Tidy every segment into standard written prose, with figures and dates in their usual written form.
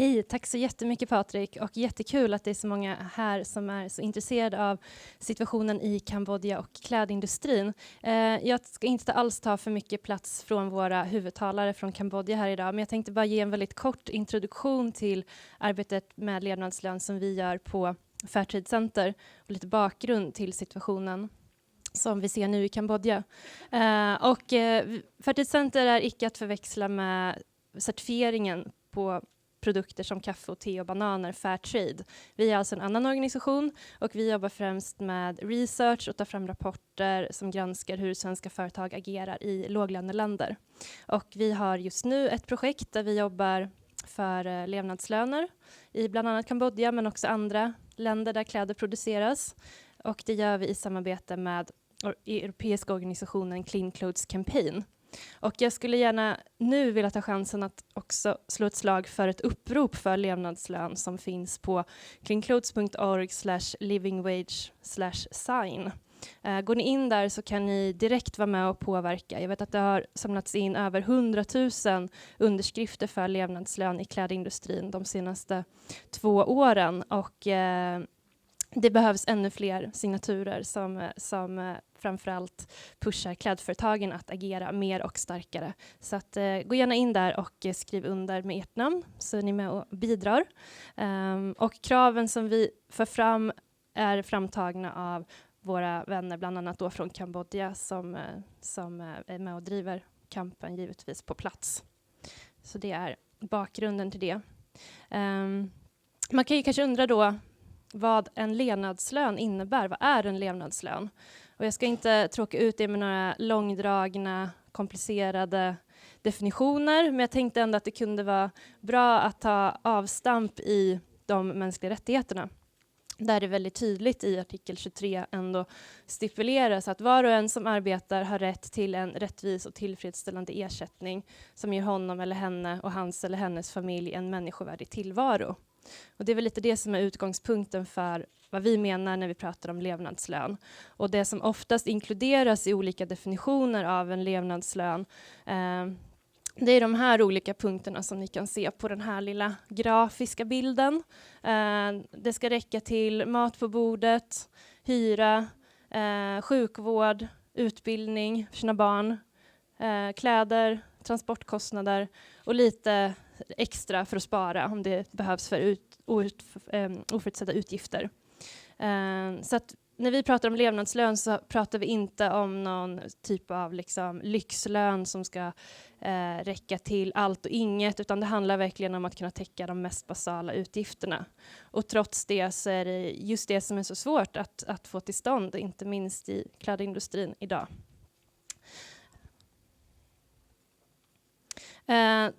Hej, tack så jättemycket Patrik, och jättekul att det är så många här som är så intresserade av situationen i Kambodja och klädindustrin. Jag ska inte alls ta för mycket plats från våra huvudtalare från Kambodja här idag, men jag tänkte bara ge en väldigt kort introduktion till arbetet med levnadslön som vi gör på Fair Center och lite bakgrund till situationen som vi ser nu i Kambodja. Fair Center är icke att förväxla med certifieringen på produkter som kaffe och te och bananer, fair trade. Vi är alltså en annan organisation och vi jobbar främst med research och tar fram rapporter som granskar hur svenska företag agerar i låglöneländer. Och vi har just nu ett projekt där vi jobbar för levnadslöner i bland annat Kambodja men också andra länder där kläder produceras. Och det gör vi i samarbete med europeiska organisationen Clean Clothes Campaign. Och jag skulle gärna nu vilja ta chansen att också slå ett slag för ett upprop för levnadslön som finns på cleanclothes.org/livingwage/sign. Går ni in där så kan ni direkt vara med och påverka. Jag vet att det har samlats in över 100 000 underskrifter för levnadslön i klädindustrin de senaste 2 åren. Och det behövs ännu fler signaturer som framförallt pushar klädföretagen att agera mer och starkare. Så att, gå gärna in där och skriv under med ert namn så är ni med och bidrar. Och kraven som vi för fram är framtagna av våra vänner, bland annat då från Kambodja som är med och driver kampen givetvis på plats. Så det är bakgrunden till det. Man kan ju kanske undra då vad en levnadslön innebär. Vad är en levnadslön? Och jag ska inte tråka ut det med några långdragna, komplicerade definitioner, men jag tänkte ändå att det kunde vara bra att ta avstamp i de mänskliga rättigheterna. Där det är väldigt tydligt i artikel 23 ändå stipuleras att var och en som arbetar har rätt till en rättvis och tillfredsställande ersättning som ger honom eller henne och hans eller hennes familj en människovärdig tillvaro. Och det är väl lite det som är utgångspunkten för vad vi menar när vi pratar om levnadslön. Och det som oftast inkluderas i olika definitioner av en levnadslön, det är de här olika punkterna som ni kan se på den här lilla grafiska bilden. Det ska räcka till mat på bordet, hyra, sjukvård, utbildning för sina barn, kläder, transportkostnader och lite extra för att spara om det behövs för oförutsedda utgifter. Så att när vi pratar om levnadslön så pratar vi inte om någon typ av liksom lyxlön som ska räcka till allt och inget, utan det handlar verkligen om att kunna täcka de mest basala utgifterna. Och trots det så är det just det som är så svårt att få till stånd, inte minst i klädindustrin idag.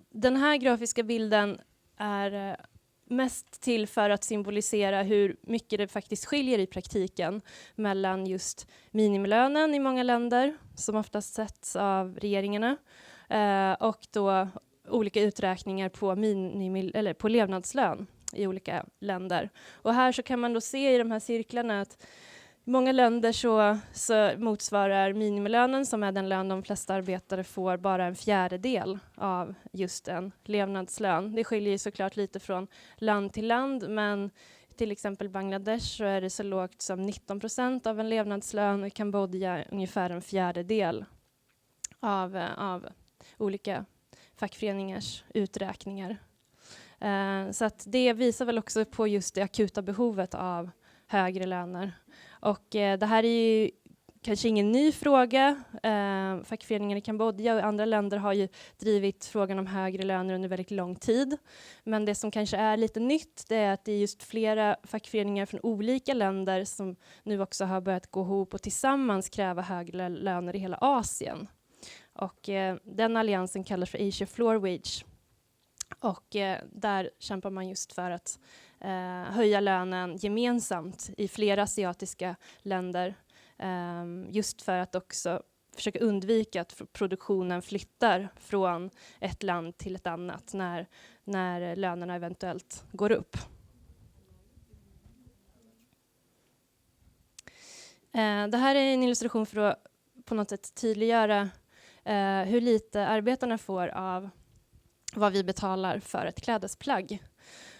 Den här grafiska bilden är mest till för att symbolisera hur mycket det faktiskt skiljer i praktiken mellan just minimilönen i många länder, som oftast sätts av regeringarna, och då olika uträkningar på levnadslön i olika länder. Och här så kan man då se i de här cirklarna att i många länder så motsvarar minimilönen, som är den lön de flesta arbetare får, bara en fjärdedel av just en levnadslön. Det skiljer såklart lite från land till land, men till exempel Bangladesh så är det så lågt som 19% av en levnadslön, och i Kambodja ungefär en fjärdedel av olika fackföreningars uträkningar. Så att det visar väl också på just det akuta behovet av högre löner. Och det här är ju kanske ingen ny fråga. Fackföreningar i Kambodja och andra länder har ju drivit frågan om högre löner under väldigt lång tid. Men det som kanske är lite nytt, det är att det är just flera fackföreningar från olika länder som nu också har börjat gå ihop och tillsammans kräva högre löner i hela Asien. Och den alliansen kallas för Asia Floor Wage. Och där kämpar man just för att höja lönen gemensamt i flera asiatiska länder. Just för att också försöka undvika att produktionen flyttar från ett land till ett annat när lönerna eventuellt går upp. Det här är en illustration för att på något sätt tydliggöra hur lite arbetarna får av vad vi betalar för ett klädesplagg.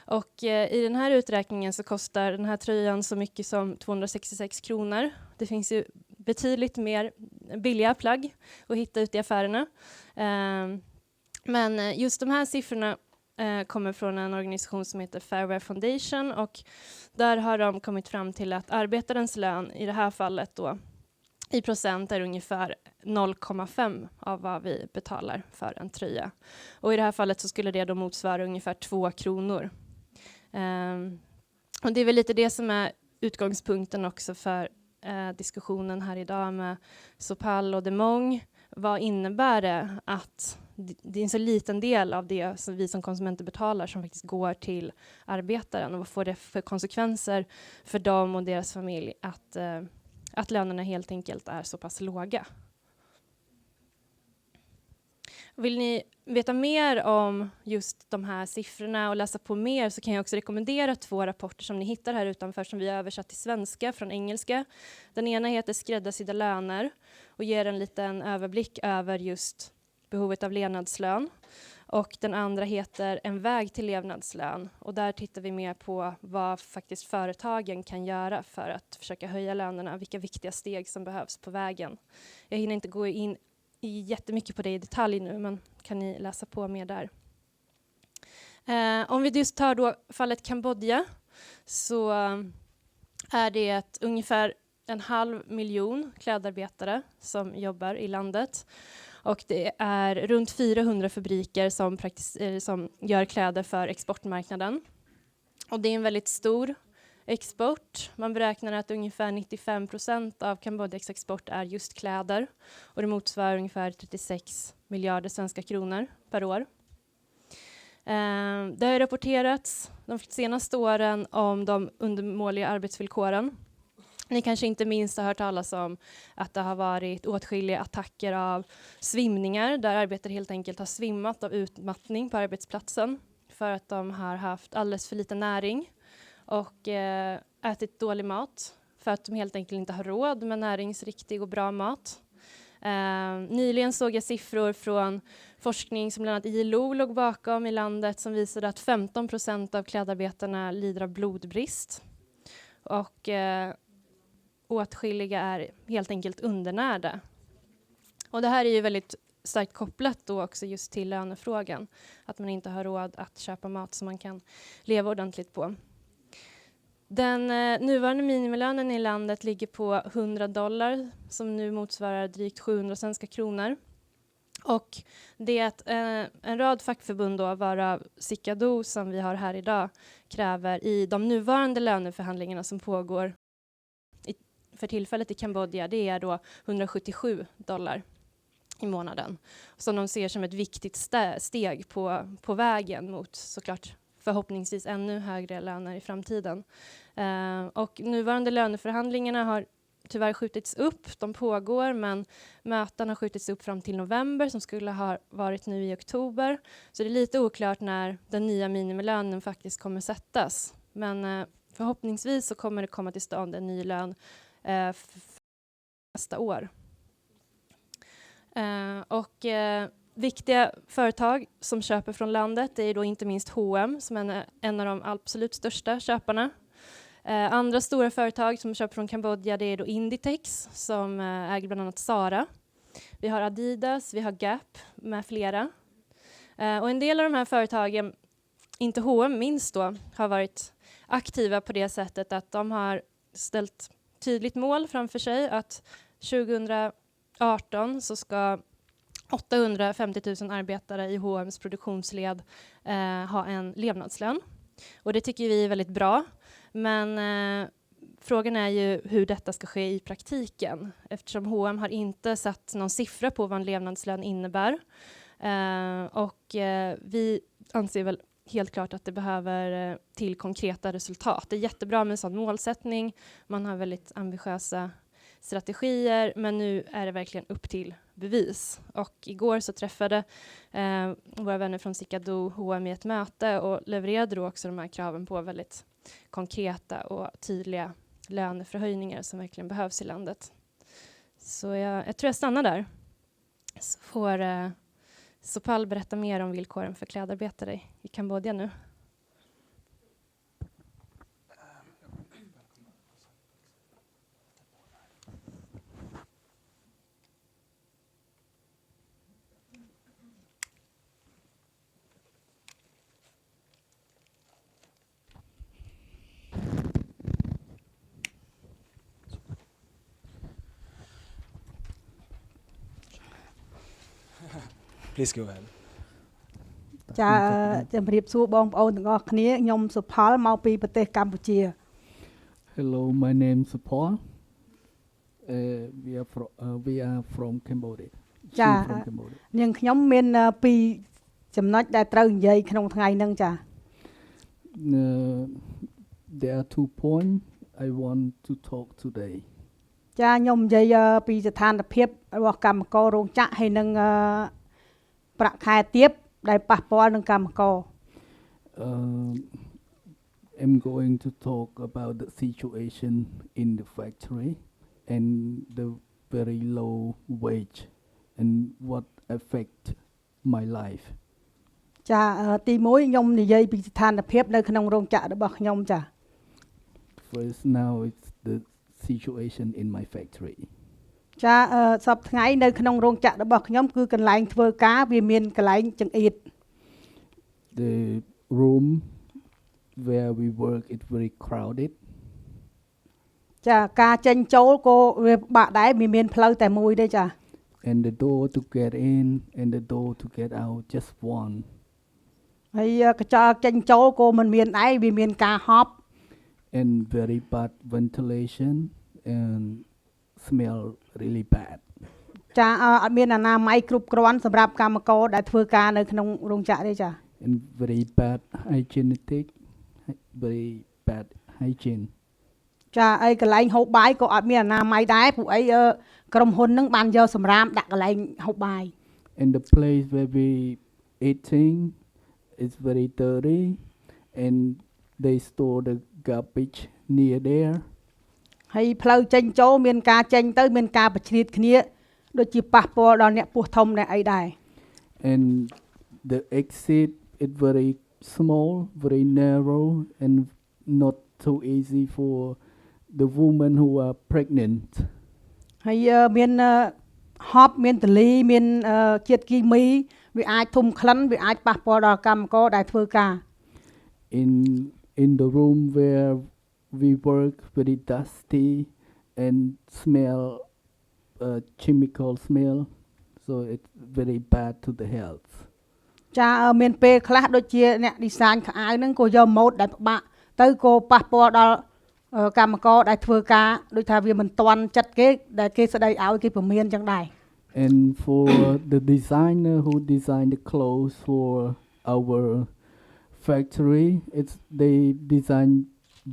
Och i den här uträkningen så kostar den här tröjan så mycket som 266 kronor. Det finns ju betydligt mer billiga plagg att hitta ute i affärerna. Men just de här siffrorna kommer från en organisation som heter Fairwear Foundation, och där har de kommit fram till att arbetarens lön i det här fallet då i procent är ungefär 0,5 av vad vi betalar för en tröja. Och i det här fallet så skulle det då motsvara ungefär 2 kronor. Och det är väl lite det som är utgångspunkten också för diskussionen här idag med Sophal och Demorng. Vad innebär det att det är en så liten del av det som vi som konsumenter betalar som faktiskt går till arbetaren, och vad får det för konsekvenser för dem och deras familj att lönerna helt enkelt är så pass låga. Vill ni veta mer om just de här siffrorna och läsa på mer, så kan jag också rekommendera 2 rapporter som ni hittar här utanför som vi har översatt till svenska från engelska. Den ena heter Skräddarsydda löner och ger en liten överblick över just behovet av levnadslön. Och den andra heter En väg till levnadslön, och där tittar vi mer på vad faktiskt företagen kan göra för att försöka höja lönerna, vilka viktiga steg som behövs på vägen. Jag hinner inte gå in jättemycket på det i detalj nu, men kan ni läsa på mer där. Om vi just tar då fallet Kambodja, så är det ungefär 500 000 klädarbetare som jobbar i landet. Och det är runt 400 fabriker som gör kläder för exportmarknaden. Och det är en väldigt stor export. Man beräknar att ungefär 95% av Kambodjas export är just kläder. Och det motsvarar ungefär 36 miljarder svenska kronor per år. Det har rapporterats de senaste åren om de undermåliga arbetsvillkoren. Ni kanske inte minst har hört talas om att det har varit åtskilliga attacker av svimningar, där arbetare helt enkelt har svimmat av utmattning på arbetsplatsen för att de har haft alldeles för lite näring och ätit dålig mat för att de helt enkelt inte har råd med näringsriktig och bra mat. Nyligen såg jag siffror från forskning som bland annat ILO låg bakom i landet som visade att 15% av klädarbetarna lider av blodbrist. Och åtskilliga är helt enkelt undernärda. Och det här är ju väldigt starkt kopplat då också just till lönefrågan. Att man inte har råd att köpa mat som man kan leva ordentligt på. Den nuvarande minimilönen i landet ligger på $100 som nu motsvarar drygt 700 svenska kronor. Och det är att en rad fackförbund då, varav C.CAWDU som vi har här idag, kräver i de nuvarande löneförhandlingarna som pågår för tillfället i Kambodja, det är då $177 i månaden. Som de ser som ett viktigt steg på vägen mot såklart förhoppningsvis ännu högre löner i framtiden. Och nuvarande löneförhandlingarna har tyvärr skjutits upp. De pågår, men möten har skjutits upp fram till november som skulle ha varit nu i oktober. Så det är lite oklart när den nya minimilönen faktiskt kommer sättas. Men förhoppningsvis så kommer det komma till stånd en ny lön nästa år. Viktiga företag som köper från landet är då inte minst H&M som är en av de absolut största köparna. Andra stora företag som köper från Kambodja, det är då Inditex som äger bland annat Zara. Vi har Adidas, vi har Gap med flera. Och en del av de här företagen, inte H&M minst då, har varit aktiva på det sättet att de har ställt tydligt mål framför sig att 2018 så ska 850 000 arbetare i H&M's produktionsled ha en levnadslön. Och det tycker vi är väldigt bra. Men frågan är ju hur detta ska ske i praktiken. Eftersom H&M har inte satt någon siffra på vad en levnadslön innebär. Vi anser väl helt klart att det behöver till konkreta resultat. Det är jättebra med en sån målsättning. Man har väldigt ambitiösa strategier, men nu är det verkligen upp till bevis. Och igår så träffade våra vänner från C.CAWDU H&M i ett möte och levererade då också de här kraven på väldigt konkreta och tydliga löneförhöjningar som verkligen behövs i landet. Så jag tror jag stannar där. Så får Sophal berätta mer om villkoren för klädarbetare i Kambodja nu. Please go ahead. ចាជំរាបសួរបងប្អូនទាំងអស់គ្នាខ្ញុំសុផលមកពីប្រទេសកម្ពុជា Hello, my name is Paul. We are from Kambodja. ចា From Kambodja. នាងខ្ញុំមានពីរចំណុចដែលត្រូវនិយាយក្នុងថ្ងៃហ្នឹងចា There are 2 points I want to talk today. ចាខ្ញុំនិយាយពីស្ថានភាពរបស់កម្មកររោងចក្រហើយនឹងប្រាក់ខែទាបដែលប៉ះពាល់នឹងកម្មករ I'm going to talk about the situation in the factory and the very low wage and what affect my life. ចាទី1ខ្ញុំនិយាយពីស្ថានភាពនៅក្នុងរោងចក្ររបស់ខ្ញុំចា First, now it's the situation in my factory. ចាសប្តាហ៍ថ្ងៃនៅក្នុងរោងចក្ររបស់ខ្ញុំគឺកន្លែងធ្វើការវាមានកន្លែងចង្អៀត The room where we work is very crowded. ចាការចេញចូលក៏វាពិបាកដែរវាមានផ្លូវតែមួយទេចា And the door to get in and the door to get out just one. ហើយកញ្ចក់ចេញចូលក៏មិនមានដែរវាមានការហប់ And very bad ventilation and smell really bad. ចាអត់មានអនាម័យគ្រប់គ្រាន់សម្រាប់កម្មករដែលធ្វើការនៅក្នុងរោងចក្រទេចា And very bad hygiene. ចាហើយកន្លែងហូបបាយក៏អត់មានអនាម័យដែរពួកអីក្រុមហ៊ុនហ្នឹងបានយកសម្រាមដាក់កន្លែងហូបបាយ And the place where we eating is very dirty and they store the garbage near there. ហើយផ្លូវចេញចូលមានការចេញទៅមានការប្រឆ្លៀតគ្នាដូចជាប៉ះពាល់ដល់អ្នកពោះធំអ្នកអីដែរ And the exit is very small, very narrow and not so easy for the women who are pregnant. ហើយមានហប់មានតលីមានជាតិគីមីវាអាចធំក្លិនវាអាចប៉ះពាល់ដល់កម្មករដែលធ្វើការ In the room where we work very dusty and smell chemical smell, so it's very bad to the health. ចាមានពេលខ្លះដូចជាអ្នក design ខោអាវហ្នឹងក៏យកម៉ូដដែលពិបាកទៅក៏ប៉ះពាល់ដល់កម្មករដែលធ្វើការដូចថាវាមិនទាន់ចិត្តគេដែលគេស្ដីឲ្យគេព្រមានចឹងដែរ And for the designer who designed the clothes for our factory, they design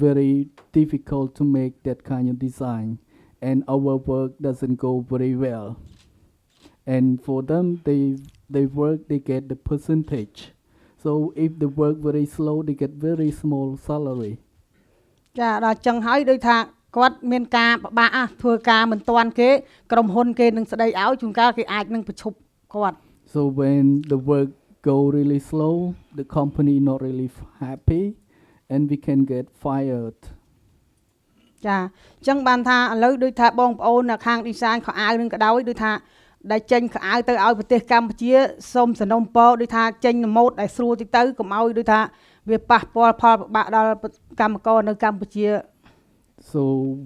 very difficult to make that kind of design, and our work doesn't go very well. And for them, they work, they get the percentage. So if they work very slow, they get very small salary. ចាដល់ចឹងហើយដូចថាគាត់មានការពិបាកធ្វើការមិនទាន់គេក្រុមហ៊ុនគេនឹងស្ដីឲ្យជួនកាលគេអាចនឹងប្រឈប់គាត់ So when the work go really slow, the company not really happy, and we can get fired. ចាចឹងបានថាឥឡូវដូចថាបងប្អូននៅខាង design ខោអាវនឹងក៏ដោយដូចថាដែលចេញខោអាវទៅឲ្យប្រទេសកម្ពុជាសូមសំណូមពរដូចថាចេញម៉ូដដែលស្រួលទៅកុំឲ្យដូចថាវាប៉ះពាល់ផលពិបាកដល់កម្មករនៅកម្ពុជា So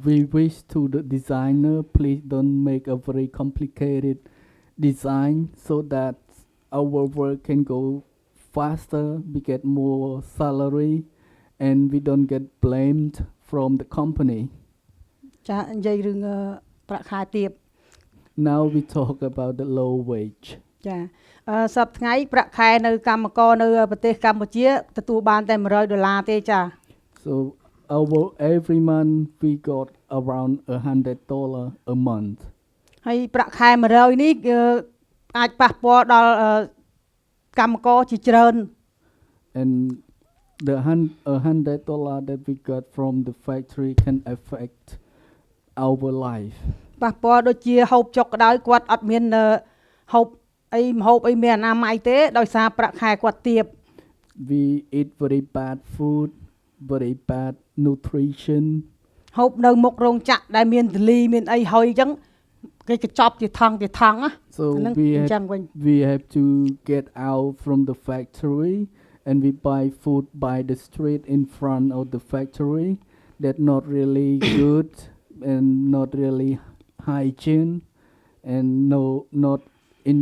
we wish to the designer, please don't make a very complicated design so that our work can go faster, we get more salary, and we don't get blamed from the company. ចានិយាយរឿងប្រាក់ខែទាប Now we talk about the low wage. ចាសប្តាហ៍ថ្ងៃប្រាក់ខែនៅកម្មករនៅប្រទេសកម្ពុជាទទួលបានតែ$100ទេចា So every month we got around $100 a month. ហើយប្រាក់ខែ100នេះអាចប៉ះពាល់ដល់កម្មករជាច្រើន And the $100 that we got from the factory can affect our life. ប៉ះពាល់ដូចជាហូបចុកក៏ដោយគាត់អត់មានហូបអីម្ហូបអីមានអនាម័យទេដោយសារប្រាក់ខែគាត់ទាប We eat very bad food, very bad nutrition. ហូបនៅមុខរោងចក្រដែលមានទលីមានអីហុយអញ្ចឹងគេកញ្ចប់ជាថង់ណា So we have to get out from the factory and we buy food by the street in front of the factory that not really good and not really hygiene and not in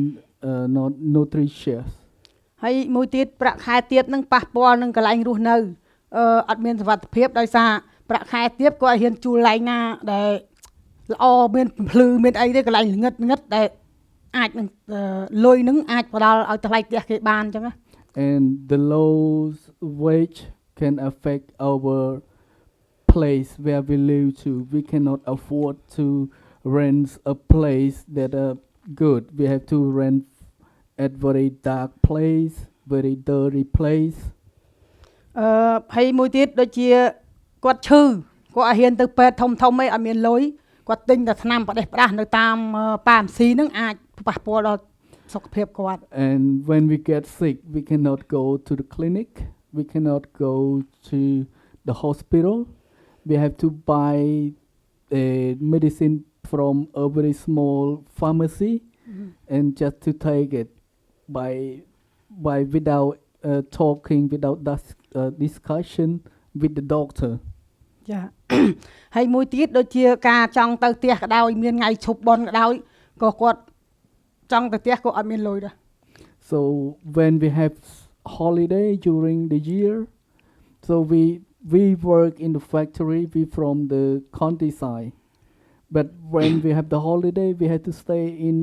not nutritious. ហើយមួយទៀតប្រាក់ខែទាបនឹងប៉ះពាល់នឹងកន្លែងរស់នៅអត់មានសុវត្ថិភាពដោយសារប្រាក់ខែទាបគាត់ហ៊ានជួលកន្លែងណាដែលល្អមានភ្លឺមានអីទេកន្លែងងឹតដែលអាចនឹងលុយនឹងអាចផ្ដល់ឲ្យថ្លៃផ្ទះគេបានអញ្ចឹងណា And the low wage can affect our place where we live to. We cannot afford to rent a place that are good. We have to rent at very dark place, very dirty place. ហើយមួយទៀតដូចជាគាត់ឈឺគាត់ឲ្យហ៊ានទៅពេទ្យធំអីអត់មានលុយគាត់ទិញតែថ្នាំប្រទេសផ្ដាស់នៅតាមប៉ាមស៊ីហ្នឹងអាចប៉ះពាល់ដល់សុខភាពគាត់ And when we get sick, we cannot go to the clinic. We cannot go to the hospital. We have to buy medicine from a very small pharmacy, and just to take it by without talking, without discussion with the doctor. ចា ហើយមួយទៀតដូចជាការចង់ទៅផ្ទះក៏ដោយមានថ្ងៃឈប់បុណ្យក៏ដោយក៏គាត់ចង់ទៅផ្ទះក៏អត់មានលុយដែរ So when we have holiday during the year, so we work in the factory, we from the countryside. But when we have the holiday, we have to stay in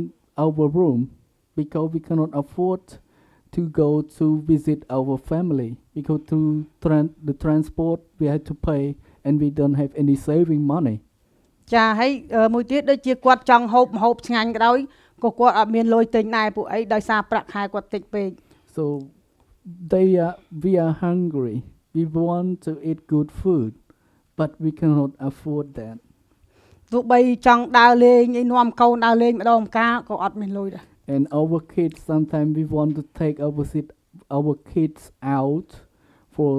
our room because we cannot afford to go to visit our family because to the transport we had to pay and we don't have any saving money. ចាហើយមួយទៀតដូចជាគាត់ចង់ហូបម្ហូបឆ្ងាញ់ក៏ដោយក៏គាត់អត់មានលុយទិញដែរពួកអីដោយសារប្រាក់ខែគាត់តិចពេក So we are hungry. We want to eat good food, but we cannot afford that. ទោះបីចង់ដើរលេងឯនាំកូនដើរលេងម្ដងម្កាលក៏អត់មានលុយដែរ And our kids, sometimes we want to take our kids out for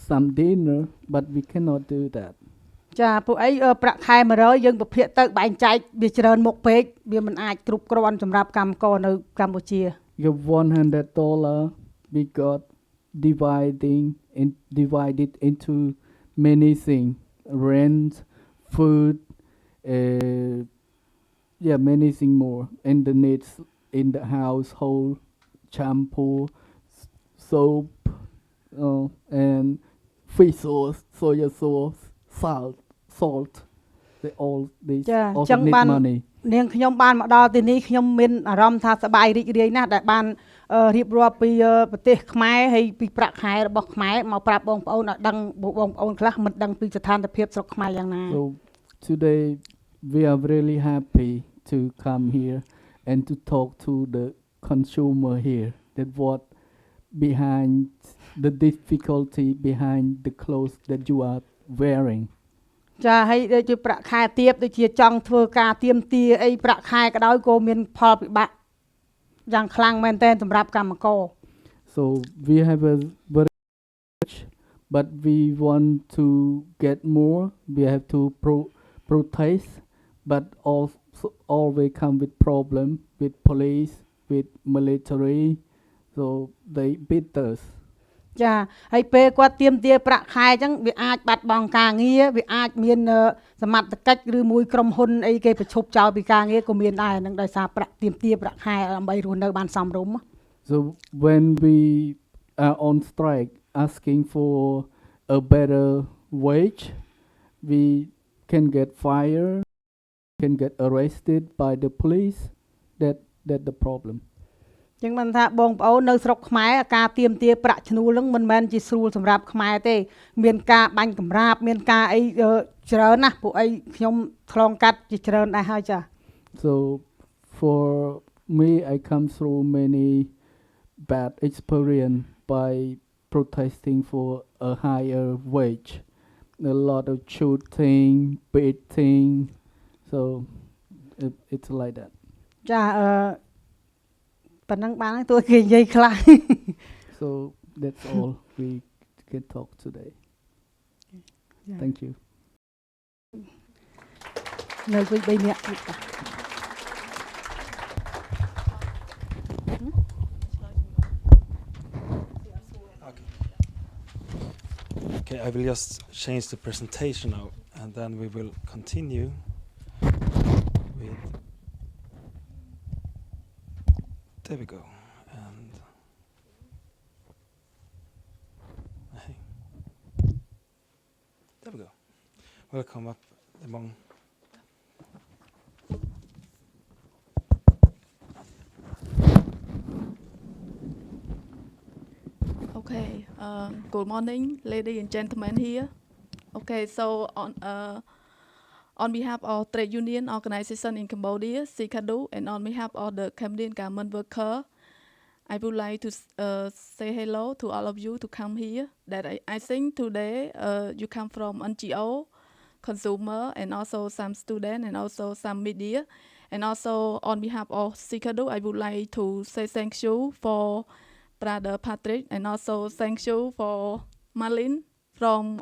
some dinner, but we cannot do that. ចាពួកអីប្រាក់ខែ100យើងប្រភាគទៅបែងចែកវាច្រើនមុខពេកវាមិនអាចគ្រប់គ្រាន់សម្រាប់កម្មករនៅកម្ពុជា You have $100, we got divided into many things, rent, food, many things more, and the needs in the household, shampoo, soap, and fish sauce, soya sauce, salt. They all also need money. នាងខ្ញុំបានមកដល់ទីនេះខ្ញុំមានអារម្មណ៍ថាសប្បាយរីករាយណាស់ដែលបានរៀបរាប់ពីប្រទេសខ្មែរហើយពីប្រាក់ខែរបស់ខ្មែរមកប្រាប់បងប្អូនឲ្យដឹងបងប្អូនខ្លះមិនដឹងពីស្ថានភាពស្រុកខ្មែរយ៉ាងណា So today we are really happy to come here and to talk to the consumer here that what behind the difficulty behind the clothes that you are wearing. ចាហើយដូចជាប្រាក់ខែទាបដូចជាចង់ធ្វើការទៀមទាអីប្រាក់ខែក៏ដោយក៏មានផលពិបាកយ៉ាងខ្លាំងមែនទែនសម្រាប់កម្មករ So we have a very much, but we want to get more. We have to protest, but also always come with problem with police, with military. So they beat us. ចាហើយពេលគាត់ទៀមទាប្រាក់ខែអញ្ចឹងវាអាចបាត់បង់ការងារវាអាចមានសមត្ថកិច្ចឬមួយក្រុមហ៊ុនអីគេប្រឈប់ចោលពីការងារក៏មានដែរនឹងដោយសារប្រាក់ទៀមទាប្រាក់ខែដើម្បីរស់នៅបានសមរម្យ So when we are on strike asking for a better wage, we can get fired, can get arrested by the police. That's the problem. ចឹងបានថាបងប្អូននៅស្រុកខ្មែរការទៀមទាប្រាក់ឈ្នួលនឹងមិនមែនជាស្រួលសម្រាប់ខ្មែរទេមានការបាញ់កម្រាបមានការអីច្រើនណាស់ពួកអីខ្ញុំឆ្លងកាត់ជាច្រើនដែរហើយចា So for me I come through many bad experience by protesting for a higher wage. A lot of shooting, beating. So it's like that. ចាប៉ុណ្ណឹងបានហើយទោះគេនិយាយខ្លះ So that's all we can talk today. Thank you. នៅវិញ3នាក់ទៀត Okay, I will just change the presentation now and then we will continue with There we go. And hey. There we go. Welcome up, Demorng. Okay, good morning, ladies and gentlemen here. Okay, so on behalf of trade union organization in Cambodia, C.CAWDU, and on behalf of the Cambodian garment worker, I would like to say hello to all of you to come here. That I think today you come from NGO, consumer, and also some student, and also some media. And also on behalf of C.CAWDU, I would like to say thank you for Brother Patrick, and also thank you for Malin from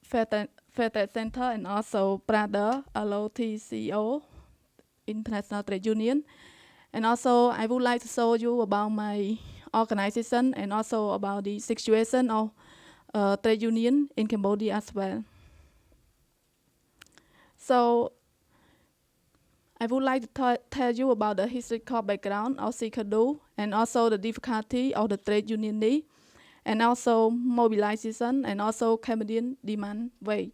Fair Center, and also Brother LOTCO, International Trade Union. And also I would like to show you about my organization and also about the situation of trade union in Cambodia as well. So I would like to tell you about the historical background of C.CAWDU and also the difficulty of the trade union need, and also mobilization and also Cambodian demand wage.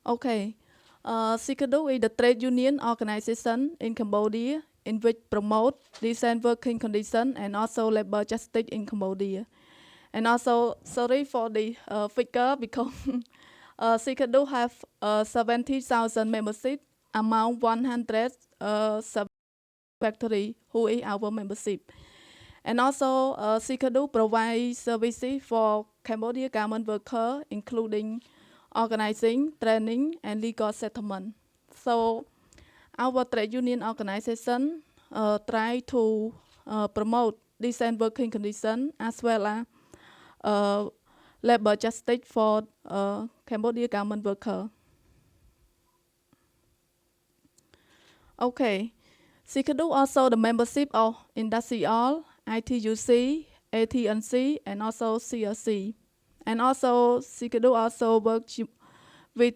Okay, C.CAWDU is the trade union organization in Cambodia in which promote decent working conditions and also labor justice in Cambodia. And also, sorry for the figure because C.CAWDU have 70,000 membership among 100 factory who is our membership. And also C.CAWDU provides services for Cambodia garment worker, including organizing, training, and legal settlement. So our trade union organization try to promote decent working conditions as well as labor justice for Cambodia garment worker. Okay, C.CAWDU also the membership of Industrial, ITUC, ATNC, and also CLC. And also C.CAWDU also works with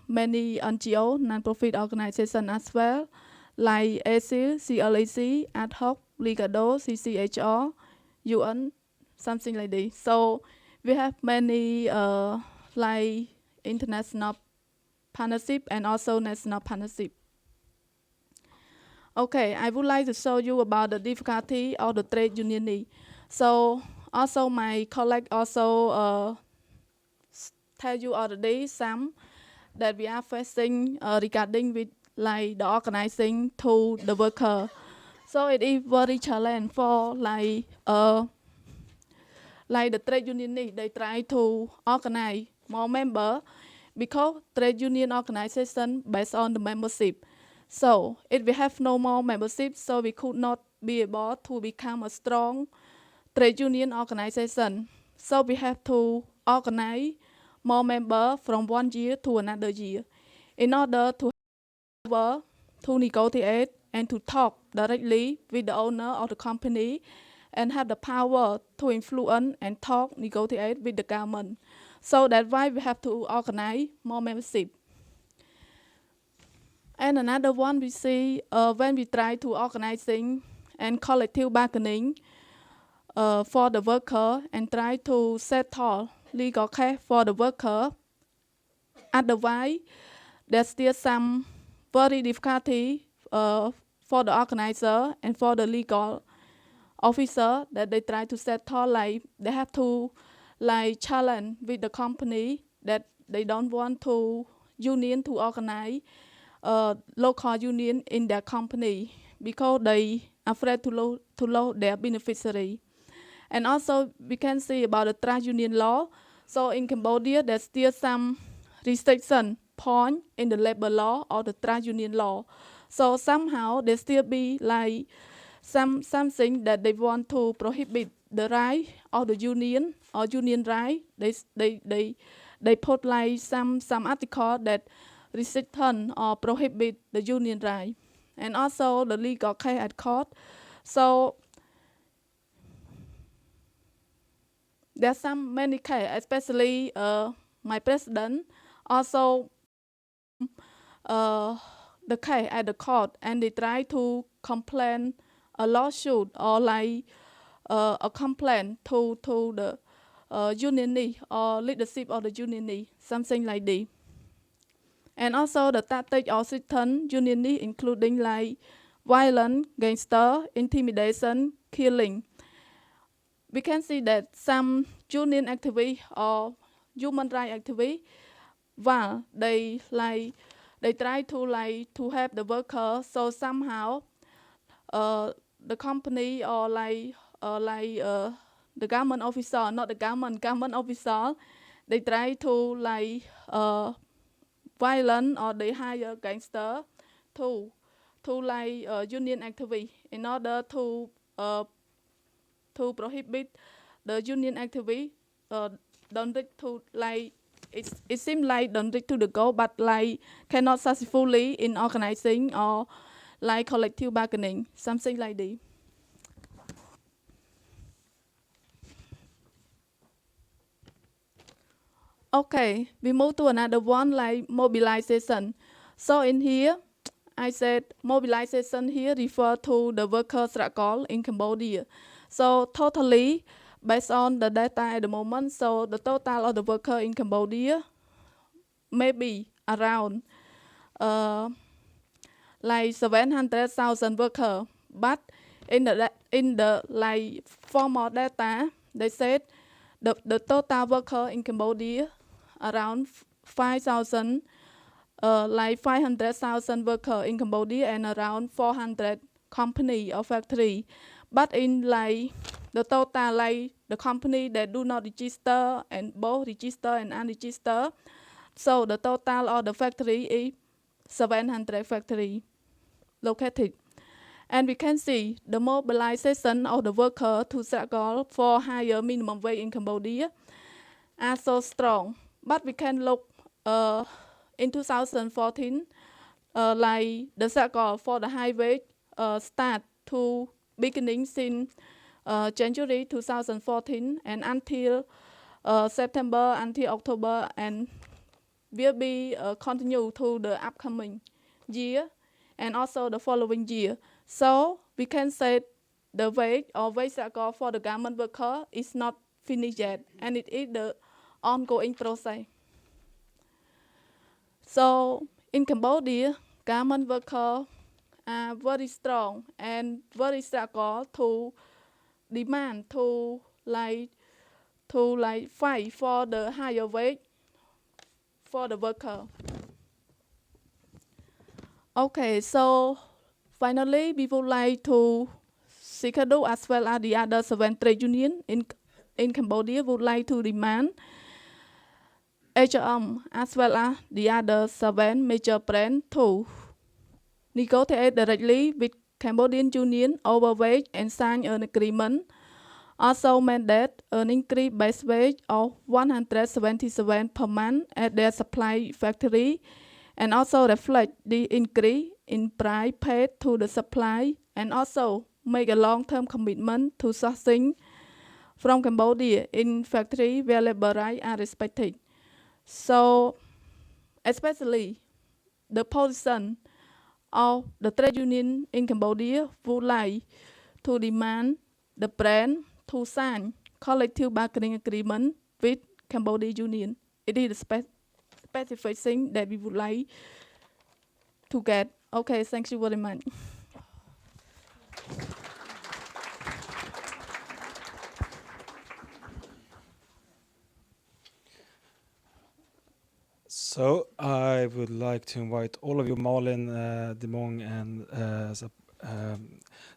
many NGO, non-profit organizations as well, like ASIL, CLAC, Ad Hoc, Ligado, CCHR, UN, something like this. So we have many like international partnership and also national partnership. Okay, I would like to show you about the difficulty of the trade union need. So also my colleague also tell you already some that we are facing regarding with like the organizing to the worker. So it is very challenging for like the trade union need. They try to organize more members because trade union organization based on the membership. So if we have no more membership, so we could not be able to become a strong trade union organization. So we have to organize more members from one year to another year in order to negotiate and to talk directly with the owner of the company and have the power to influence and talk, negotiate with the government. So that's why we have to organize more membership. And another one we see when we try to organizing and collective bargaining for the worker and try to settle legal case for the worker. Otherwise, there's still some very difficulty for the organizer and for the legal officer that they try to settle, like they have to like challenge with the company that they don't want to union to organize local union in their company because they are afraid to lose their beneficiary. And also we can see about the trade union law. So in Cambodia, there's still some restriction point in the labor law or the trade union law. So somehow there still be like something that they want to prohibit the right of the union or union right. They put like some article that restriction or prohibit the union right, and also the legal case at court. So there's some many cases, especially my president also the case at the court and they try to complain a lawsuit or like a complaint to the union or leadership of the union, something like this. And also the tactic of certain union, including like violence, gangster, intimidation, killing. We can see that some union activists or human rights activists, while they try to help the worker, so somehow the company or the government officer, not the government officer, they try to violent or they hire gangster to union activists in order to prohibit the union activists don't reach to it seems like don't reach to the goal, but like cannot successfully in organizing or like collective bargaining, something like this. Okay, we move to another one like mobilization. So in here, I said mobilization here refer to the worker struggle in Cambodia. So totally, based on the data at the moment, so the total of the worker in Cambodia may be around like 700,000 workers. But in the like formal data, they said the total worker in Cambodia around 5,000, like 500,000 workers in Cambodia and around 400 company or factory. But in like the total, like the company that do not register and both register and unregister, so the total of the factory is 700 factory located. And we can see the mobilization of the worker to struggle for higher minimum wage in Cambodia are so strong. But we can look in 2014, like the struggle for the high wage start to beginning since January 2014 and until September, until October, and will be continue to the upcoming year and also the following year. So we can say the wage or wage struggle for the garment worker is not finished yet, and it is the ongoing process. So in Cambodia, garment workers are very strong and very struggle to demand to fight for the higher wage for the worker. Okay, so finally, we would like to C.CAWDU as well as the other 7 trade unions in Cambodia would like to demand HRM as well as the other 7 major brands to negotiate directly with Cambodian union over wage and sign an agreement. Also mandate an increased base wage of 177 per month at their supply factory, and also reflect the increase in price paid to the supply, and also make a long-term commitment to sourcing from Cambodia in factory where labor rights are respected. So, especially the position of the trade union in Cambodia would like to demand the brand to sign collective bargaining agreement with Cambodia union. It is the specific thing that we would like to get. Okay, thank you very much. So I would like to invite all of you, Malin, Demorng, and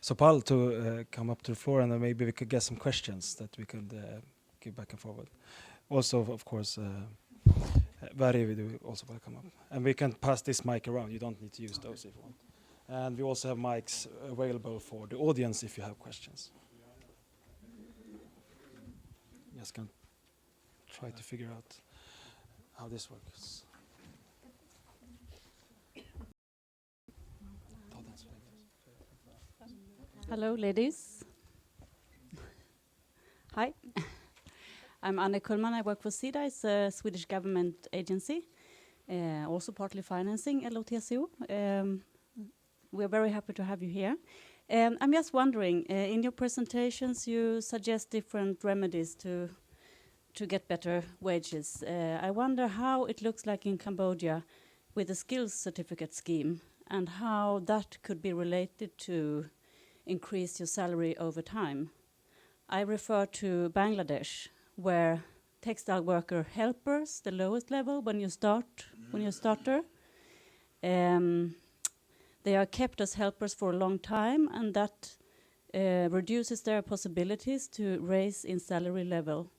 Sophal, to come up to the floor, and then maybe we could get some questions that we could give back and forward. Also, of course, Vari will also welcome up. And we can pass this mic around. You don't need to use those if you want. And we also have mics available for the audience if you have questions. Just can try to figure out how this works. Hello, ladies. Hi. I'm Anne Kullman. I work for SIDA. It's a Swedish government agency. also partly financing LOTCO. We're very happy to have you here. I'm just wondering, in your presentations you suggest different remedies to get better wages. I wonder how it looks like in Cambodia with the skills certificate scheme and how that could be related to increase your salary over time. I refer to Bangladesh, where textile worker helpers, the lowest level when you're a starter, they are kept as helpers for a long time, and that reduces their possibilities to raise in salary level.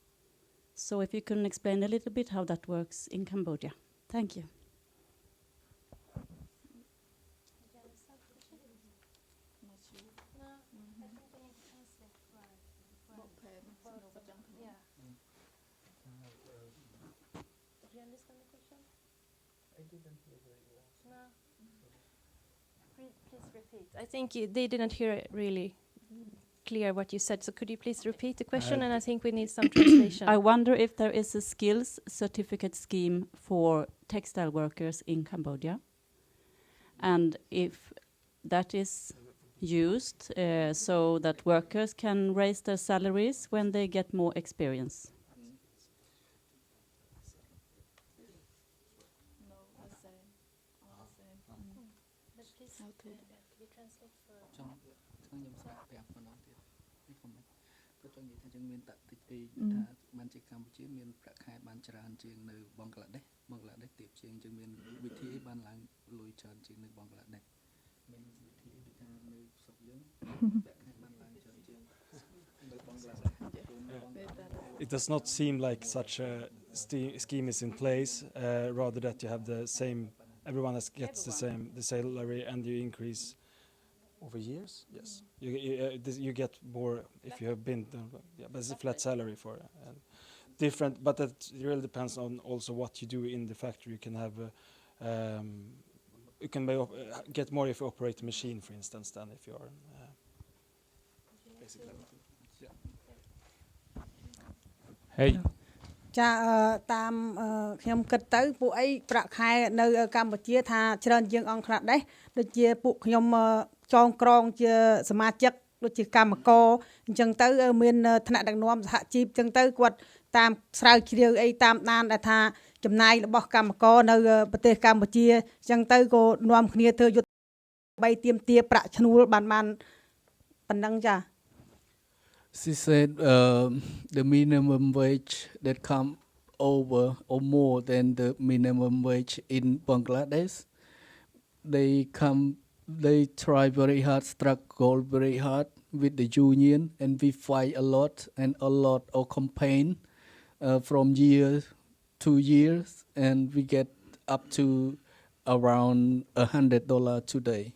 So if you can explain a little bit how that works in Cambodia. Thank you. Please repeat. I think they didn't hear it really clear what you said. So could you please repeat the question? And I think we need some translation. I wonder if there is a skills certificate scheme for textile workers in Cambodia, and if that is used so that workers can raise their salaries when they get more experience. It does not seem like such a scheme is in place, rather that you have the same, everyone gets the same salary, and you increase over years. Yes, you get more if you have been, but it's a flat salary for different. But that really depends on also what you do in the factory. You can have, you can get more if you operate a machine, for instance, than if you are basically. Hey. ចាតាមខ្ញុំគិតទៅពួកអីប្រាក់ខែនៅកម្ពុជាថាច្រើនជាងអង្គខ្លះដែរដូចជាពួកខ្ញុំចងក្រងជាសមាជិកដូចជាកម្មករអញ្ចឹងទៅមានថ្នាក់ដឹកនាំសហជីពអញ្ចឹងទៅគាត់តាមស្រាវជ្រាវអីតាមដានដែលថាចំណាយរបស់កម្មករនៅប្រទេសកម្ពុជាអញ្ចឹងទៅក៏នាំគ្នាធ្វើយុទ្ធបីទៀមទាប្រាក់ឈ្នួលបានប៉ុណ្ណឹងចា She said the minimum wage that come over or more than the minimum wage in Bangladesh. They try very hard, struggle very hard with the union, and we fight a lot of campaign from year to years, and we get up to around $100 today.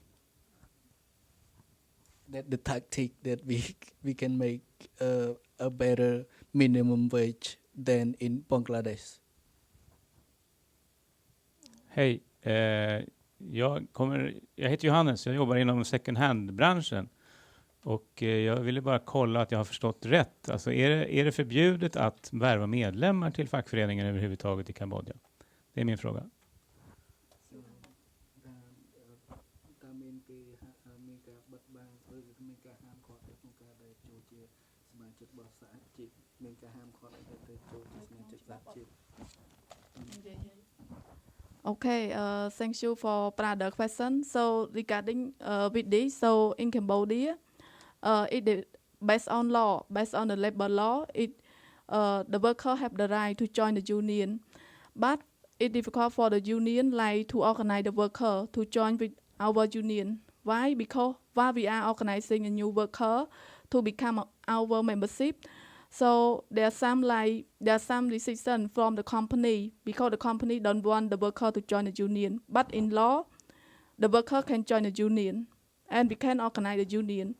That the tactic that we can make a better minimum wage than in Bangladesh. Hej, jag heter Johannes, jag jobbar inom second hand-branschen och jag ville bara kolla att jag har förstått rätt. Alltså är det förbjudet att värva medlemmar till fackföreningen överhuvudtaget i Kambodja? Det är min fråga. Okay, thank you for the question. So regarding with this, so in Cambodia, it based on law, based on the labor law, the worker have the right to join the union, but it's difficult for the union like to organize the worker to join with our union. Why? Because while we are organizing a new worker to become our membership, so there's some decision from the company because the company don't want the worker to join the union. But in law, the worker can join the union, and we can organize the union.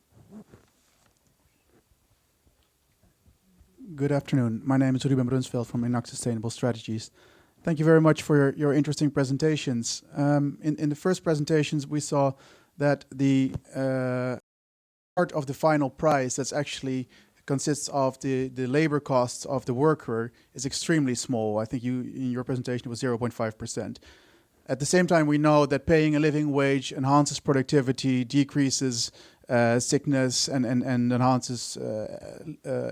Good afternoon. My name is Ruben Brunsveld from Inox Sustainable Strategies. Thank you very much for your interesting presentations. In the first presentations, we saw that the part of the final price that's actually consists of the labor costs of the worker is extremely small. I think in your presentation it was 0.5%. At the same time, we know that paying a living wage enhances productivity, decreases sickness, and enhances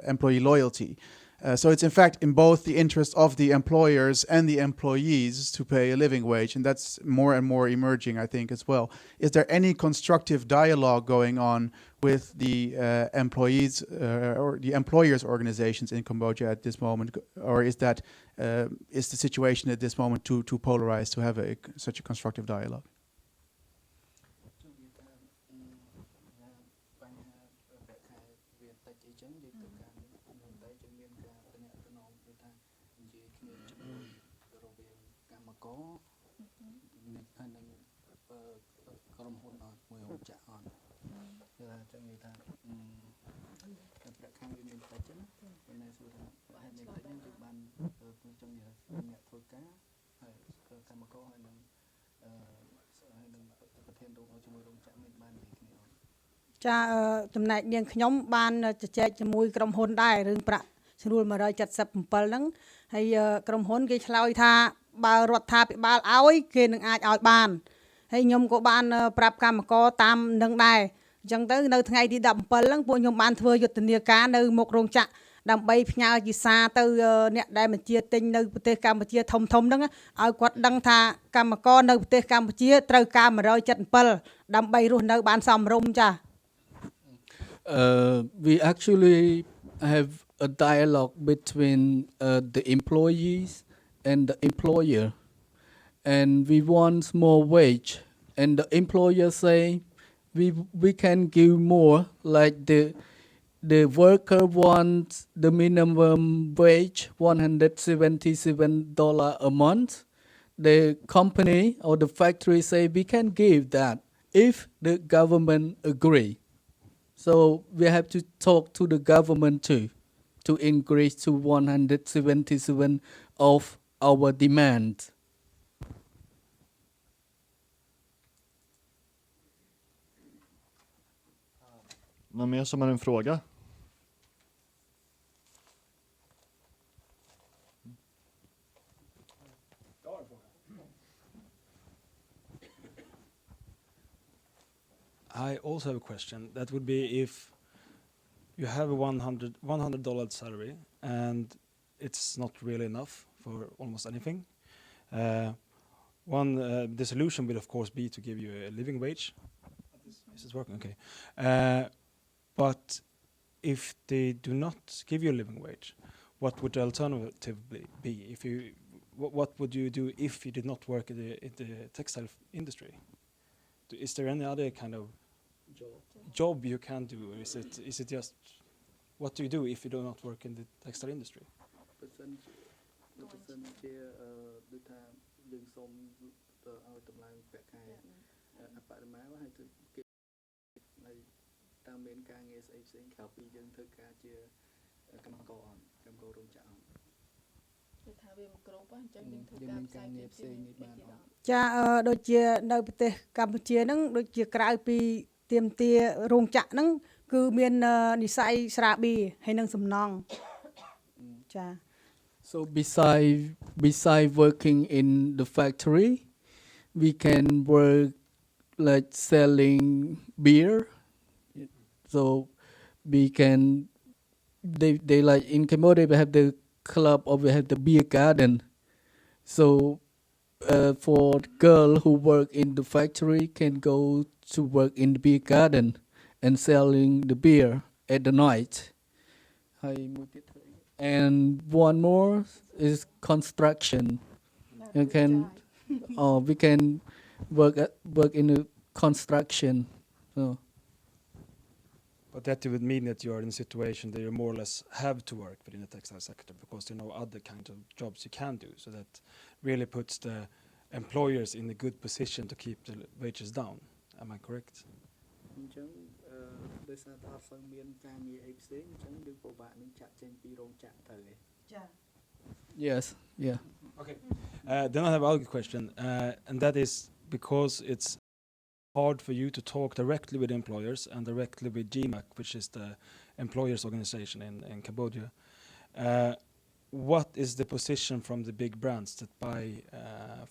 employee loyalty. So it's in fact in both the interest of the employers and the employees to pay a living wage, and that's more and more emerging, I think, as well. Is there any constructive dialogue going on with the employees or the employers' organizations in Cambodia at this moment, or is that is the situation at this moment too polarized to have such a constructive dialogue?ចំណែកនាងខ្ញុំបានជជែកជាមួយក្រុមហ៊ុនដែររឿងប្រាក់ស្រួល177ហ្នឹងហើយក្រុមហ៊ុនគេឆ្លើយថាបើរដ្ឋាភិបាលឲ្យគេនឹងអាចឲ្យបានហើយខ្ញុំក៏បានប្រាប់កម្មករតាមនឹងដែរអញ្ចឹងទៅនៅថ្ងៃទី17ហ្នឹងពួកខ្ញុំបានធ្វើយុទ្ធនាការនៅមុខរោងចក្រដើម្បីផ្ញើជាសារទៅអ្នកដែលបញ្ជាទិញនៅប្រទេសកម្ពុជាធំហ្នឹងឲ្យគាត់ដឹងថាកម្មករនៅប្រទេសកម្ពុជាត្រូវការ177ដើម្បីរស់នៅបានសមរម្យចា We actually have a dialogue between the employees and the employer, and we want more wage, and the employer say we can give more, like the worker wants the minimum wage $177 a month. The company or the factory say we can give that if the government agree. So we have to talk to the government too to increase to 177 of our demand. Någon mer som har en fråga? I also have a question. That would be if you have a $100 salary and it's not really enough for almost anything. The solution will of course be to give you a living wage. Is this working? Okay. But if they do not give you a living wage, what would the alternative be? If you, what would you do if you did not work in the textile industry? Is there any other kind of job you can do? Or is it just what do you do if you do not work in the textile industry? Cha đôi chia nơi bề Campuchia nâng đôi chia krau pi tiêm tia rong chạ nâng cứ miền nisai srabi hay nâng sầm nong. Cha. So beside working in the factory, we can work like selling beer. So we can they like in Cambodia we have the club or we have the beer garden. So for girl who work in the factory can go to work in the beer garden and selling the beer at the night. And one more is construction. You can we can work in the construction. So. But that would mean that you are in a situation that you more or less have to work within the textile sector because there are no other kind of jobs you can do. So that really puts the employers in a good position to keep the wages down. Am I correct? Yes, yeah. Okay. Then I have another question, and that is because it's hard for you to talk directly with employers and directly with GMAC, which is the employers organization in Cambodia. what is the position from the big brands that buy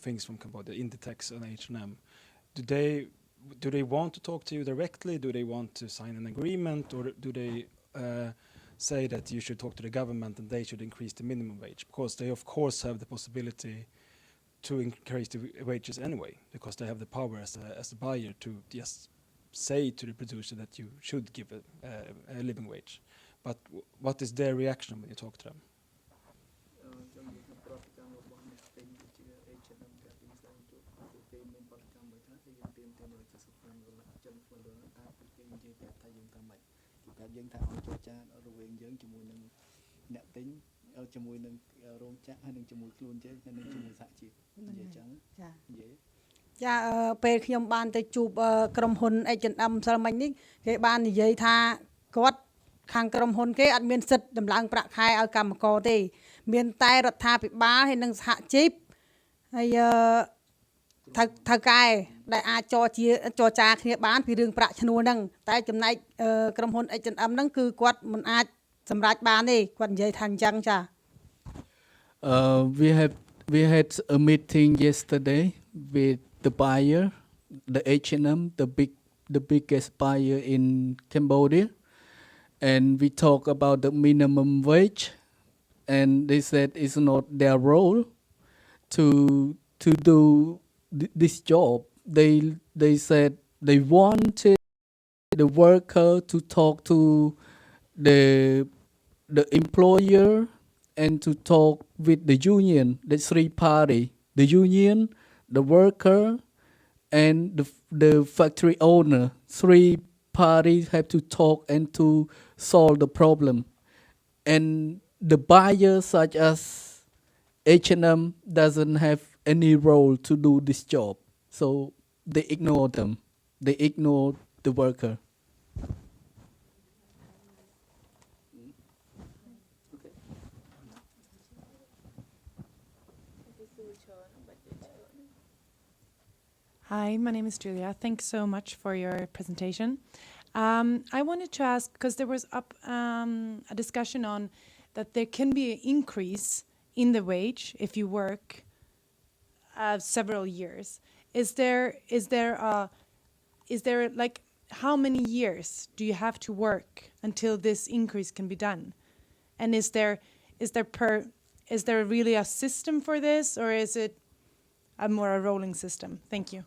things from Cambodia, Inditex and H&M? Do they want to talk to you directly? Do they want to sign an agreement, or do they say that you should talk to the government and they should increase the minimum wage? Because they of course have the possibility to increase the wages anyway, because they have the power as a buyer to just say to the producer that you should give a living wage. But what is their reaction when you talk to them? Dạ, ពេលខ្ញុំបានទៅជួបក្រុមហ៊ុន H&M សិលមិញនេះគេបាននិយាយថាគាត់ខាងក្រុមហ៊ុនគេអត់មានសិទ្ធិដំឡើងប្រាក់ខែឲ្យកម្មករទេមានតែរដ្ឋាភិបាលហើយនិងសហជីពហើយថៅកែដែលអាចចរចាគ្នាបានពីរឿងប្រាក់ឈ្នួលហ្នឹងតែចំណែកក្រុមហ៊ុន H&M ហ្នឹងគឺគាត់មិនអាចសម្រេចបានទេគាត់និយាយថាអញ្ចឹងចា we had a meeting yesterday with the buyer, the H&M, the biggest buyer in Cambodia, and we talk about the minimum wage, and they said it's not their role to do this job. They said they wanted the worker to talk to the employer and to talk with the union, the three party, the union, the worker, and the factory owner. Three parties have to talk and to solve the problem. And the buyers such as H&M doesn't have any role to do this job. So they ignore them. They ignore the worker. Hi, my name is Julia. Thanks so much for your presentation. I wanted to ask, because there was a discussion on that there can be an increase in the wage if you work several years. Is there like how many years do you have to work until this increase can be done? And is there really a system for this, or is it a more rolling system? Thank you.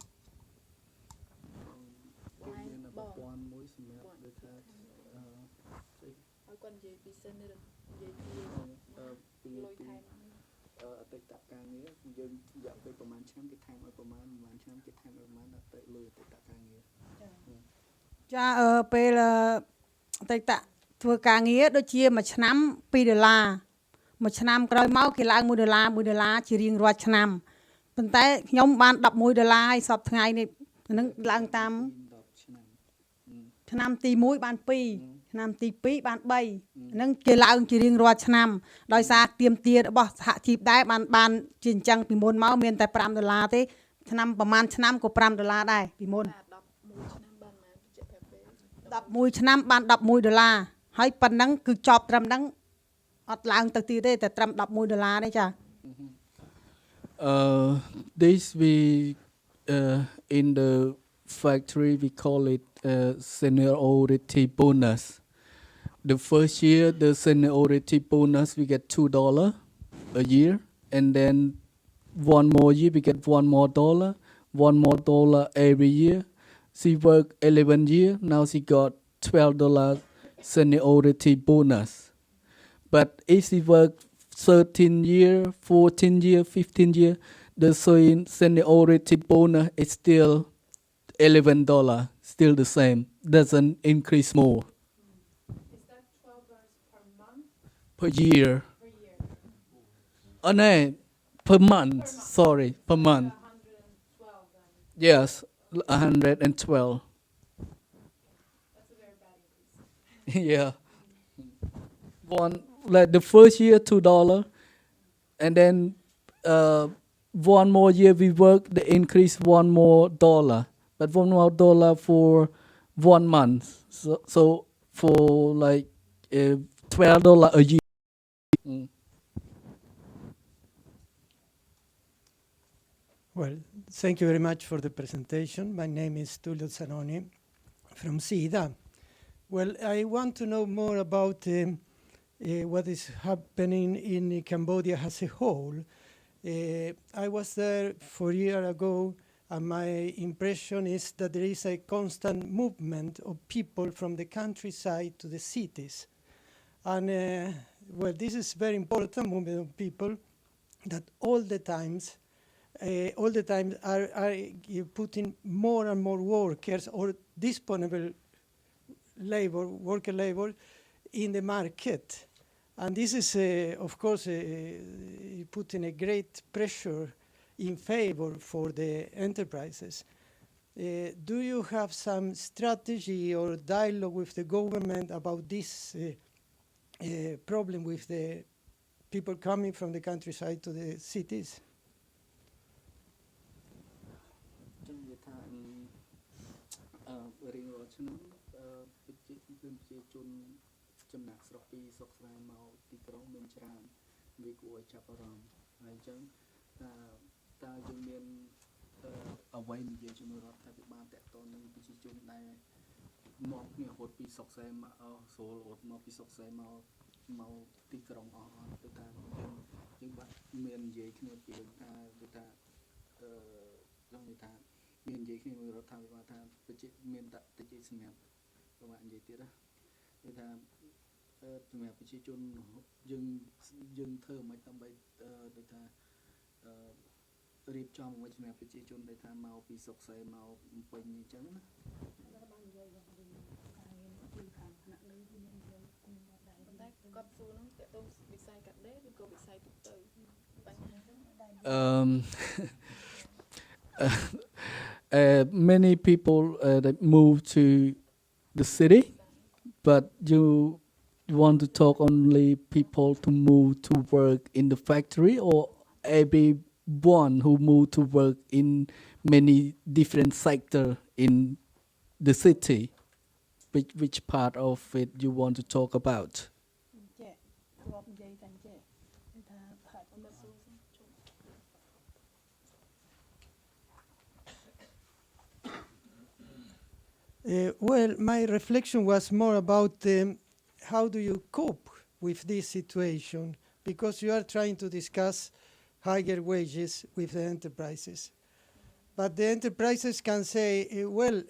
Dạ, ពេលអតីតធ្វើការងារដូចជាមួយឆ្នាំ$2មួយឆ្នាំក្រោយមកគេឡើង$1ជារៀងរាល់ឆ្នាំប៉ុន្តែខ្ញុំបាន$11ហើយសប្តាហ៍ថ្ងៃនេះហ្នឹងឡើងតាមឆ្នាំទី1បាន2ឆ្នាំទី2បាន3ហ្នឹងគេឡើងជារៀងរាល់ឆ្នាំដោយសារទៀមទារបស់សហជីពដែរបានជាអញ្ចឹងពីមុនមកមានតែ$5ទេឆ្នាំប្រហែលឆ្នាំក៏$5ដែរពីមុន11ឆ្នាំបាន$11ហើយប៉ុណ្ណឹងគឺចប់ត្រឹមហ្នឹងអត់ឡើងទៅទៀតទេតែត្រឹម$11ទេចា This we in the factory we call it seniority bonus. The first year the seniority bonus we get $2 a year, and then one more year we get $1 more, $1 more every year. She worked 11 years, now she got $12 seniority bonus. But if she worked 13 years, 14 years, 15 years, the seniority bonus is still $11, still the same, doesn't increase more. Is that $12 per month? Per year. Per year. Oh no, per month, sorry, per month. 112 then. Yes, 112. That's a very bad increase. Yeah. One, like the first year $2, and then one more year we work, they increase $1 more, but $1 more for 1 month. So for like $12 a year. Well, thank you very much for the presentation. My name is Tullio Zanoni from SIDA. Well, I want to know more about what is happening in Cambodia as a whole. I was there 4 years ago, and my impression is that there is a constant movement of people from the countryside to the cities. And well, this is very important movement of people that all the time are putting more and more workers or disponible labor, worker labor, in the market. And this is, of course, putting a great pressure in favor for the enterprises. Do you have some strategy or dialogue with the government about this problem with the people coming from the countryside to the cities? Many people that move to the city, but you want to talk only people to move to work in the factory, or everyone who move to work in many different sectors in the city? Which part of it you want to talk about? Well, my reflection was more about how do you cope with this situation, because you are trying to discuss higher wages with the enterprises. But the enterprises can say, well,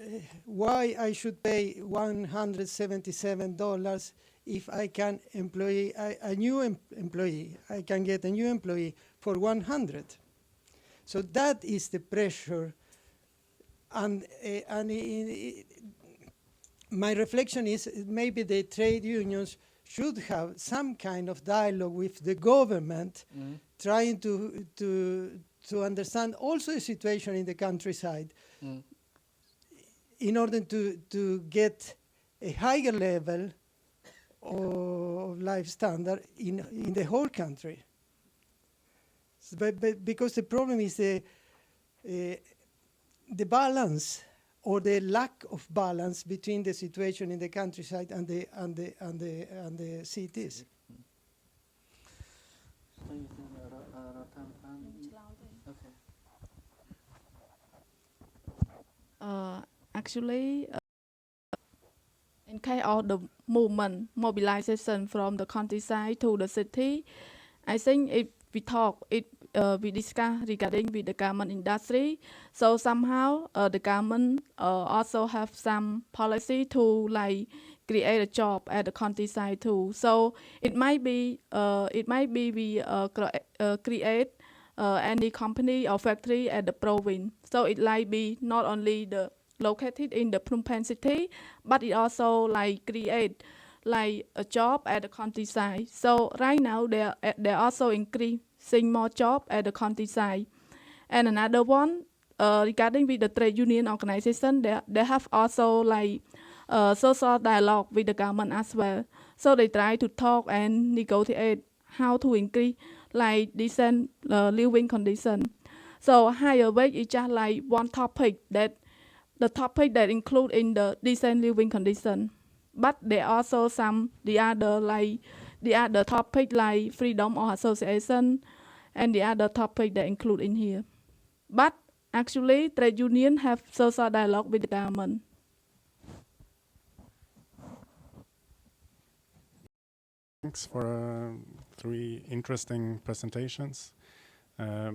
why I should pay $177 if I can employ a new employee? I can get a new employee for 100. So that is the pressure. And my reflection is maybe the trade unions should have some kind of dialogue with the government, trying to understand also the situation in the countryside, in order to get a higher level of life standard in the whole country. So, but because the problem is the balance or the lack of balance between the situation in the countryside and the cities. Actually, in case of the movement, mobilization from the countryside to the city, I think if we talk, we discuss regarding with the garment industry. So somehow the government also have some policy to like create a job at the countryside too. So it might be we create any company or factory at the province. So it might be not only the located in the Phnom Penh city, but it also like create like a job at the countryside. So right now they're also increasing more job at the countryside. And another one regarding with the trade union organization, they have also like social dialogue with the government as well. So they try to talk and negotiate how to increase like decent living condition. So higher wage is just like one topic that include in the decent living condition. But there are also the other topic like freedom of association and the other topic that include in here. But actually, trade union have social dialogue with the government. Thanks for 3 interesting presentations.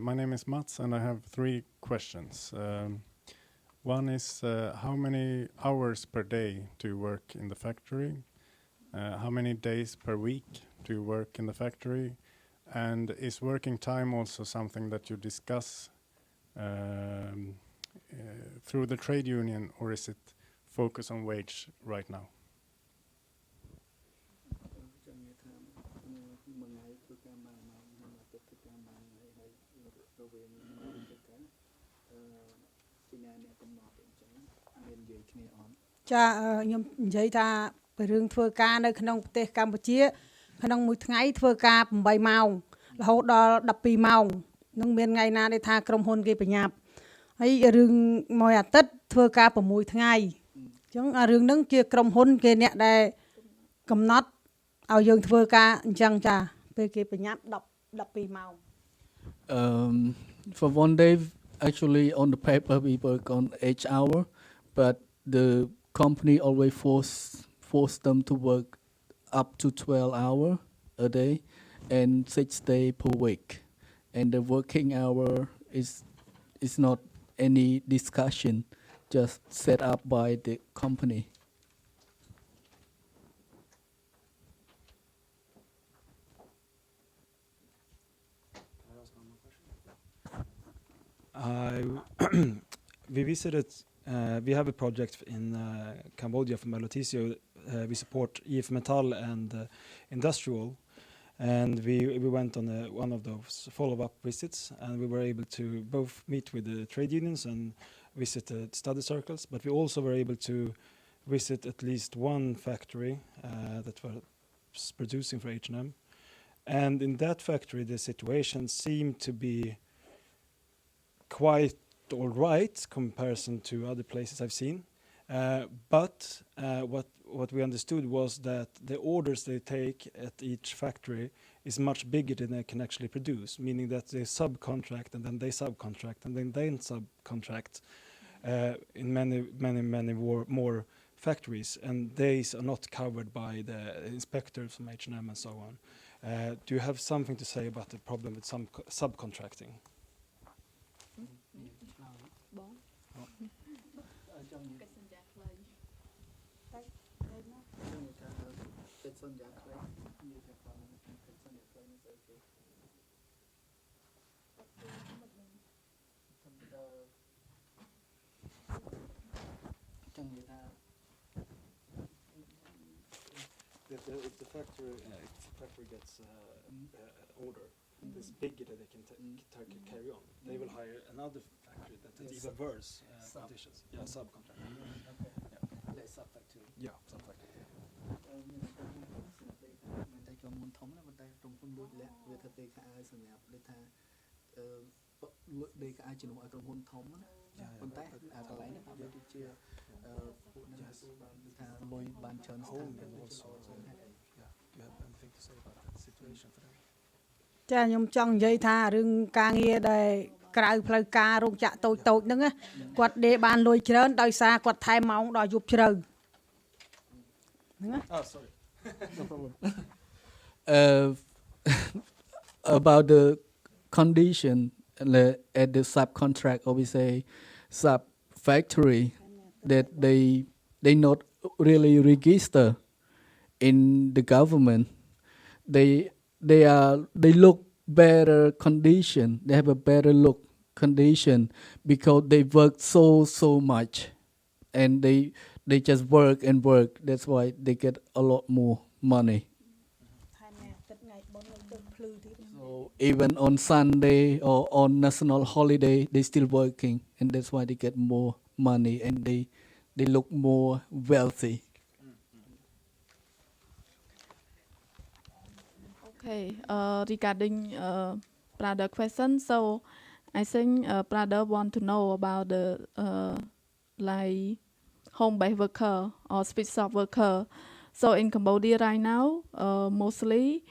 My name is Mats, and I have 3 questions. One is how many hours per day do you work in the factory? How many days per week do you work in the factory? And is working time also something that you discuss through the trade union, or is it focus on wage right now? Cha nhom niយាយថារឿងធ្វើការនៅក្នុងប្រទេសកម្ពុជាក្នុងមួយថ្ងៃធ្វើការ8ម៉ោងរហូតដល់12ម៉ោងនឹងមានថ្ងៃណាដែលថាក្រុមហ៊ុនគេប្រញាប់ហើយរឿងមួយអាទិត្យធ្វើការ6ថ្ងៃអញ្ចឹងរឿងហ្នឹងជាក្រុមហ៊ុនគេអ្នកដែលកំណត់ឲ្យយើងធ្វើការអញ្ចឹងចាពេលគេប្រញាប់12ម៉ោង For one day actually on the paper we work on 8 hours but the company always force them to work up to 12 hours a day and 6 days per week. And the working hour is not any discussion, just set up by the company. We visited. We have a project in Kambodja from Malotisio. We support EF Metal and Industrial, and we went on one of those follow-up visits, and we were able to both meet with the trade unions and visit the study circles. But we also were able to visit at least one factory that was producing for H&M, and in that factory the situation seemed to be quite all right comparison to other places I've seen, but what we understood was that the orders they take at each factory is much bigger than they can actually produce, meaning that they subcontract and then they subcontract and then they subcontract in many more factories, and these are not covered by the inspectors from H&M and so on. Do you have something to say about the problem with some subcontracting? If the factory gets order is bigger that they can carry on, they will hire another factory that has even worse conditions. Yeah, subcontract. Yeah, subfactory. Yeah, subfactory. ចាខ្ញុំចង់និយាយថារឿងការងារដែលក្រៅផ្លូវការរោងចក្រតូចៗហ្នឹងគាត់ដេបានលុយច្រើនដោយសារគាត់ថែមម៉ោងដល់យប់ជ្រៅហ្នឹង Oh, sorry. No problem. About the condition at the subcontract, or we say sub factory, that they not really register in the government. They look better condition. They have a better look condition because they work so much, and they just work and work. That's why they get a lot more money. So even on Sunday or on national holiday, they still working, and that's why they get more money and they look more wealthy. Okay, regarding Prada question, so I think Prada want to know about the like home-based worker or speed shop worker. So in Cambodia right now, mostly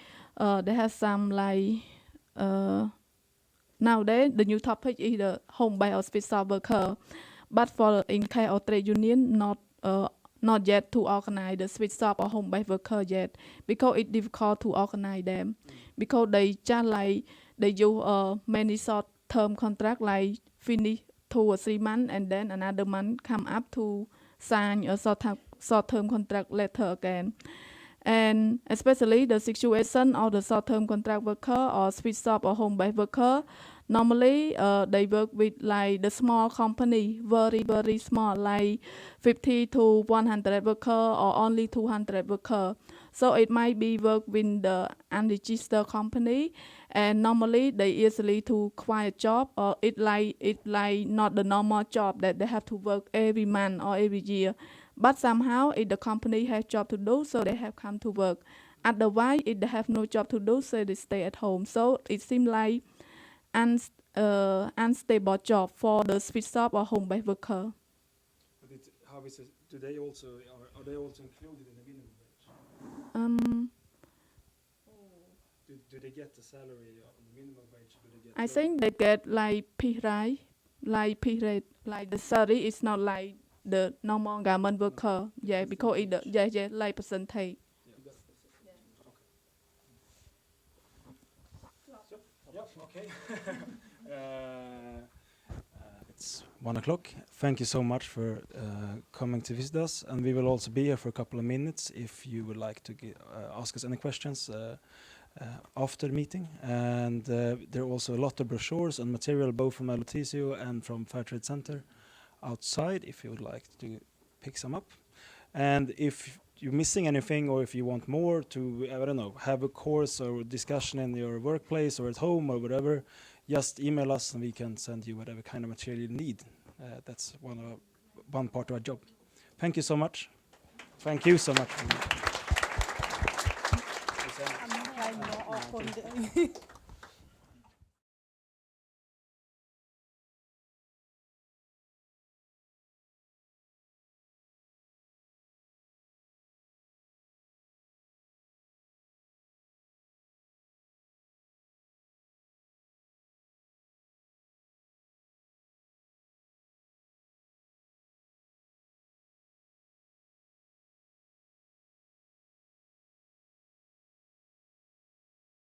they have some like nowadays the new topic is the home-based or special worker. But for in case of trade union, not yet to organize the switch shop or home-based worker yet, because it's difficult to organize them, because they just like they use many short-term contract like finish 2 or 3 months and then another month come up to sign a short-term contract later again. And especially the situation of the short-term contract worker or switch shop or home-based worker, normally they work with like the small company, very, very small, like 50 to 100 worker or only 200 worker. So it might be work with the unregistered company, and normally they easily to quiet job, or it like not the normal job that they have to work every month or every year. But somehow if the company has job to do, so they have come to work. Otherwise, if they have no job to do, so they stay at home. So it seems like unstable job for the switch shop or home-based worker. But how is it? Are they also included in the minimum wage? Do they get the salary on the minimum wage? I think they get like pay rate, like the salary is not like the normal garment worker. Yeah, because it like percentage. Okay. It's 1 o'clock. Thank you so much for coming to visit us, and we will also be here for a couple of minutes if you would like to ask us any questions after the meeting. And there are also a lot of brochures and material both from LOTCO and from Fair Trade Center outside if you would like to pick some up. And if you're missing anything, or if you want more to, I don't know, have a course or discussion in your workplace or at home or whatever, just email us and we can send you whatever kind of material you need. That's one part of our job. Thank you so much. Thank you so much.